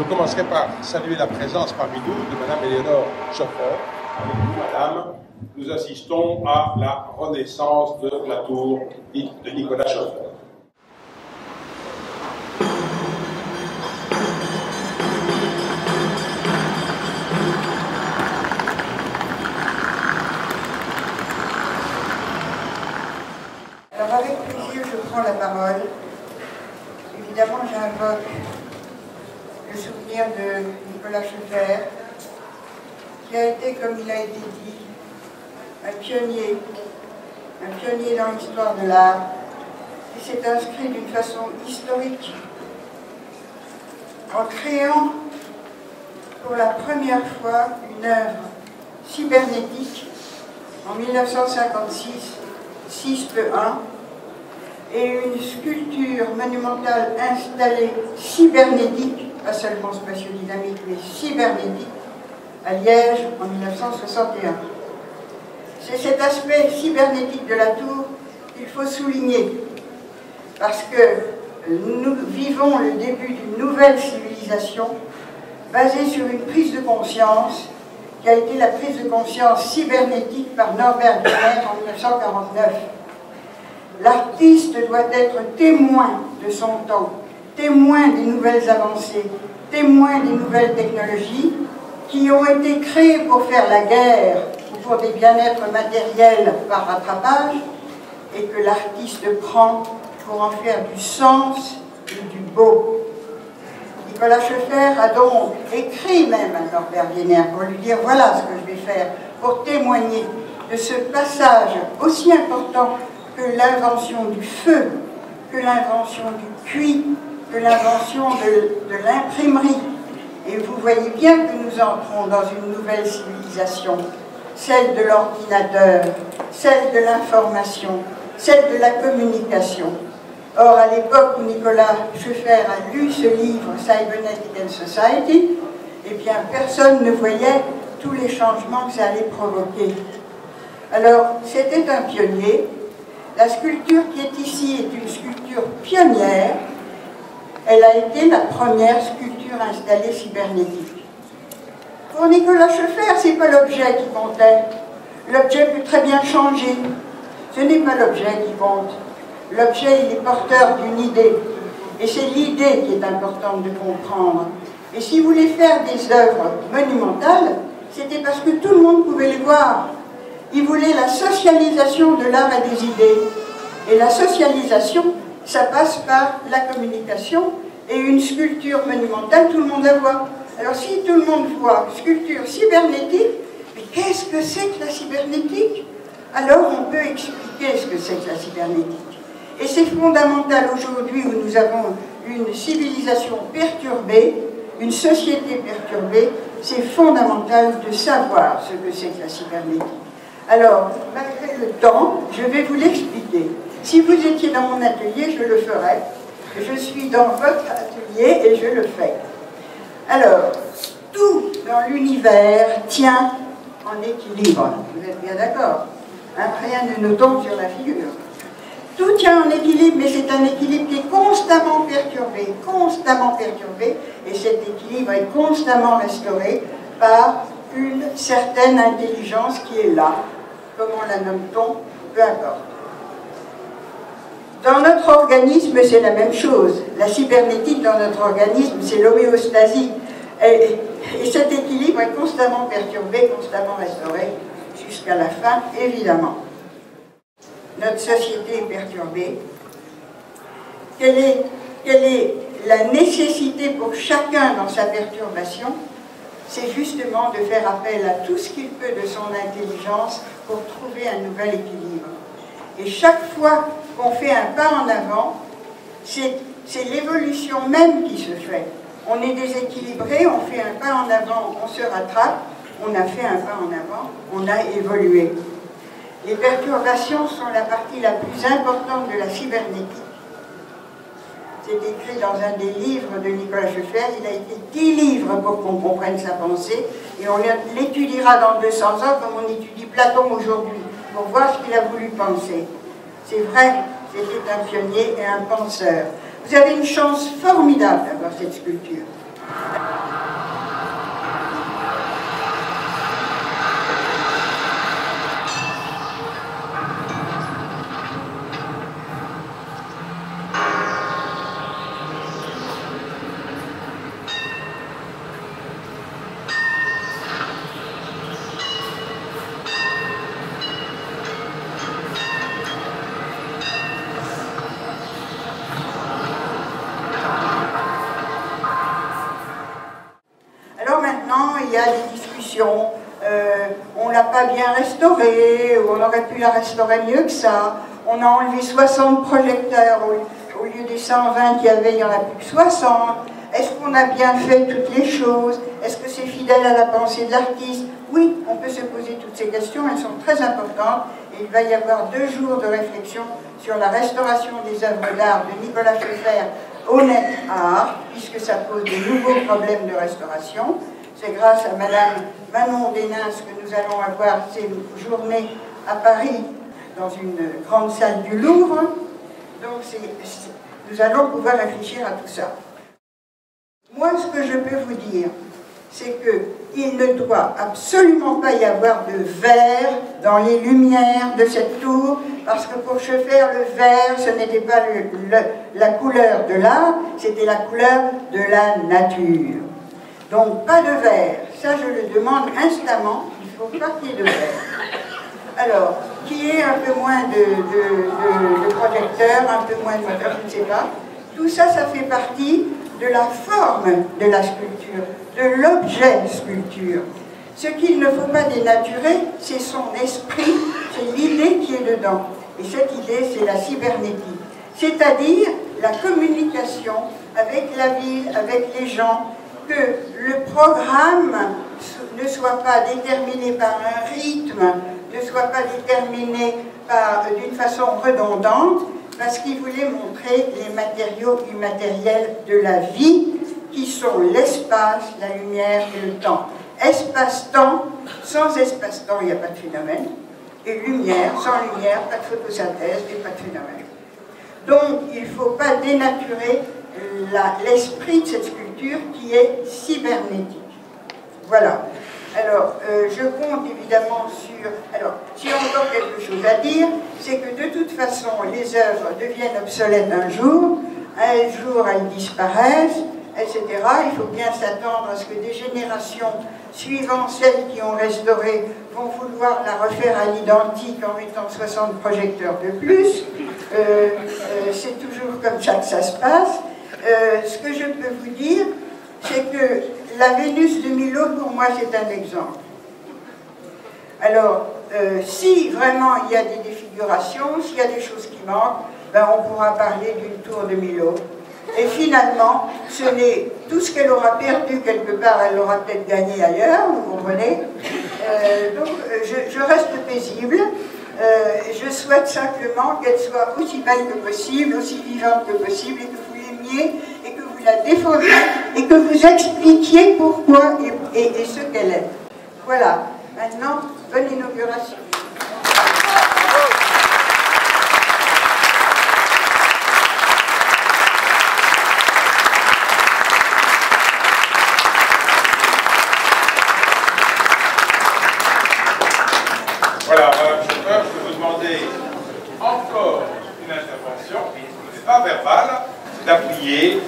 Je commencerai par saluer la présence parmi nous de Madame Éléonore Schoffer. Avec vous, Madame, nous assistons à la renaissance de la tour de Nicolas Schoffer. Alors avec plaisir, je prends la parole. Évidemment, j'invoque le souvenir de Nicolas Schoffer, qui a été, comme il a été dit, un pionnier dans l'histoire de l'art, qui s'est inscrit d'une façon historique en créant pour la première fois une œuvre cybernétique en 1956, 6.1, et une sculpture monumentale installée cybernétique, pas seulement spatiodynamique, mais cybernétique, à Liège en 1961. C'est cet aspect cybernétique de la tour qu'il faut souligner, parce que nous vivons le début d'une nouvelle civilisation basée sur une prise de conscience qui a été la prise de conscience cybernétique par Norbert Wiener en 1949. L'artiste doit être témoin de son temps, témoin des nouvelles avancées, témoin des nouvelles technologies qui ont été créées pour faire la guerre ou pour des bien-être matériels par rattrapage, et que l'artiste prend pour en faire du sens et du beau. Nicolas Schoffer a donc écrit même à Norbert Wiener pour lui dire voilà ce que je vais faire, pour témoigner de ce passage aussi important que l'invention du feu, que l'invention du cuit, que l'invention de l'imprimerie. Et vous voyez bien que nous entrons dans une nouvelle civilisation, celle de l'ordinateur, celle de l'information, celle de la communication. Or, à l'époque où Nicolas Schoffer a lu ce livre, Cybernetic and Society, eh bien, personne ne voyait tous les changements que ça allait provoquer. Alors, c'était un pionnier. La sculpture qui est ici est une sculpture pionnière. Elle a été la première sculpture installée cybernétique. Pour Nicolas Schoffer, ce n'est pas l'objet qui comptait. L'objet peut très bien changer. Ce n'est pas l'objet qui compte. L'objet, il est porteur d'une idée. Et c'est l'idée qui est importante de comprendre. Et s'il voulait faire des œuvres monumentales, c'était parce que tout le monde pouvait les voir. Il voulait la socialisation de l'art et des idées. Et la socialisation, ça passe par la communication. Et une sculpture monumentale, tout le monde la voit. Alors si tout le monde voit une sculpture cybernétique, mais qu'est-ce que c'est que la cybernétique? Alors on peut expliquer ce que c'est que la cybernétique. Et c'est fondamental aujourd'hui où nous avons une civilisation perturbée, une société perturbée, c'est fondamental de savoir ce que c'est que la cybernétique. Alors, malgré le temps, je vais vous l'expliquer. Si vous étiez dans mon atelier, je le ferai. Je suis dans votre atelier et je le fais. Alors, tout dans l'univers tient en équilibre. Vous êtes bien d'accord, hein? Rien ne nous tombe sur la figure. Tout tient en équilibre, mais c'est un équilibre qui est constamment perturbé, et cet équilibre est constamment restauré par une certaine intelligence qui est là. Comment la nomme-t-on? Peu importe. Dans notre organisme, c'est la même chose. La cybernétique dans notre organisme, c'est l'homéostasie. Et cet équilibre est constamment perturbé, constamment restauré, jusqu'à la fin, évidemment. Notre société est perturbée. Quelle est la nécessité pour chacun dans sa perturbation? C'est justement de faire appel à tout ce qu'il peut de son intelligence pour trouver un nouvel équilibre. Et chaque fois qu'on fait un pas en avant, c'est l'évolution même qui se fait. On est déséquilibré, on fait un pas en avant, on se rattrape, on a fait un pas en avant, on a évolué. Les perturbations sont la partie la plus importante de la cybernétique. C'est écrit dans un des livres de Nicolas Schoffer. Il a été 10 livres pour qu'on comprenne sa pensée, et on l'étudiera dans 200 ans comme on étudie Platon aujourd'hui, pour voir ce qu'il a voulu penser. C'est vrai, c'était un pionnier et un penseur. Vous avez une chance formidable d'avoir cette sculpture. Il y a des discussions, on ne l'a pas bien restaurée, ou on aurait pu la restaurer mieux que ça. On a enlevé 60 projecteurs au lieu des 120 qu'il y avait, il n'y en a plus que 60. Est-ce qu'on a bien fait toutes les choses? Est-ce que c'est fidèle à la pensée de l'artiste? Oui, on peut se poser toutes ces questions, elles sont très importantes. Et il va y avoir 2 jours de réflexion sur la restauration des œuvres d'art de Nicolas Schoeffer au Net Art, puisque ça pose de nouveaux problèmes de restauration. C'est grâce à Madame Manon Dénins que nous allons avoir ces journées à Paris, dans une grande salle du Louvre. Donc nous allons pouvoir réfléchir à tout ça. Moi, ce que je peux vous dire, c'est qu'il ne doit absolument pas y avoir de vert dans les lumières de cette tour, parce que pour Schoeffer, le vert, ce n'était pas la couleur de l'art, c'était la couleur de la nature. Donc, pas de vert. Ça, je le demande instamment. Il ne faut pas qu'il y ait de vert. Alors, qu'il y ait un peu moins de projecteurs, un peu moins de moteurs, je ne sais pas. Tout ça, ça fait partie de la forme de la sculpture, de l'objet sculpture. Ce qu'il ne faut pas dénaturer, c'est son esprit, c'est l'idée qui est dedans. Et cette idée, c'est la cybernétique. C'est-à-dire la communication avec la ville, avec les gens, que le programme ne soit pas déterminé par un rythme, ne soit pas déterminé d'une façon redondante, parce qu'il voulait montrer les matériaux immatériels de la vie, qui sont l'espace, la lumière et le temps. Espace-temps, sans espace-temps, il n'y a pas de phénomène, et lumière, sans lumière, pas de photosynthèse et pas de phénomène. Donc, il ne faut pas dénaturer l'esprit de cette sculpture qui est cybernétique. Voilà. Alors, je compte évidemment sur... Alors, s'il y a encore quelque chose à dire, c'est que de toute façon, les œuvres deviennent obsolètes un jour elles disparaissent, etc. Il faut bien s'attendre à ce que des générations suivant celles qui ont restauré vont vouloir la refaire à l'identique en mettant 60 projecteurs de plus. C'est toujours comme ça que ça se passe. Ce que je peux vous dire, c'est que la Vénus de Milo, pour moi, c'est un exemple. Alors, si vraiment il y a des défigurations, s'il y a des choses qui manquent, ben on pourra parler d'une tour de Milo. Et finalement, ce n'est tout ce qu'elle aura perdu quelque part, elle l'aura peut-être gagné ailleurs, vous comprenez. Donc, je reste paisible. Je souhaite simplement qu'elle soit aussi belle que possible, aussi vivante que possible, et que vous l'aimiez, et que vous la défendiez, et que vous expliquiez pourquoi et ce qu'elle est. Voilà. Maintenant, bonne inauguration. Voilà, Madame Schoeffer, je peux vous demander encore une intervention, qui n'est pas verbale, c'est d'appuyer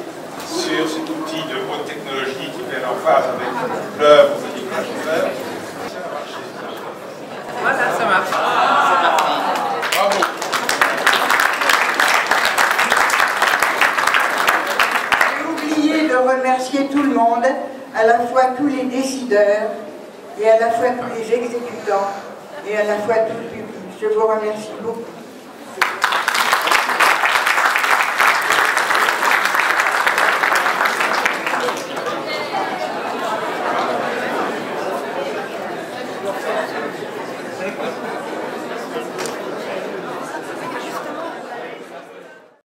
sur cet outil de haute technologie qui est en phase avec l'œuvre de Nicolas Schoeffer. Voilà, ça marche. C'est parti. Bravo. J'ai oublié de remercier tout le monde, à la fois tous les décideurs, et à la fois tous les exécutants, et à la fois tout le public. Je vous remercie beaucoup.